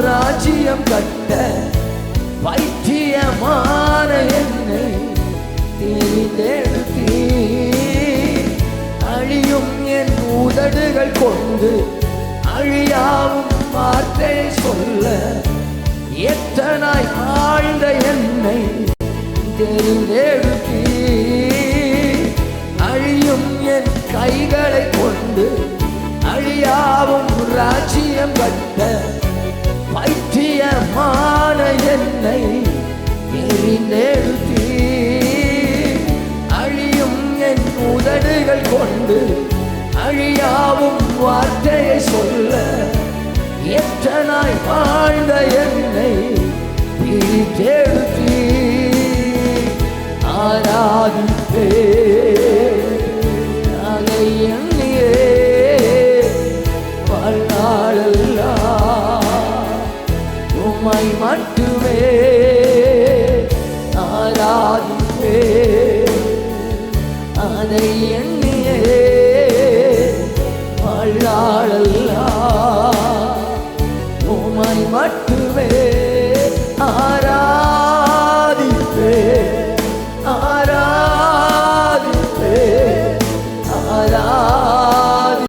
ராஜ்யம் கட்ட பைத்தியமான என்னை தேர்ந்தெடுத்தீர். அழியும் என் உதடுகள் கொண்டு அழியாவும் வார்த்தை சொல்ல எத்தனாய் ஆழ்ந்த என்னை தேர்ந்தெடுத்தீர். அழியும் என் கைகளை கொண்டு அழியாவும் ராஜ்யம் கட்ட பைத்தியமான என்னை தேர்ந்தெடுத்தீர். அழியும் என் உதடுகள் கொண்டு அழியாவும் வார்த்தையை சொல்ல எத்தனாய் வாழ்ந்த என்னை பிரித்தெடுத்தீர். ஆராதிப்பேன்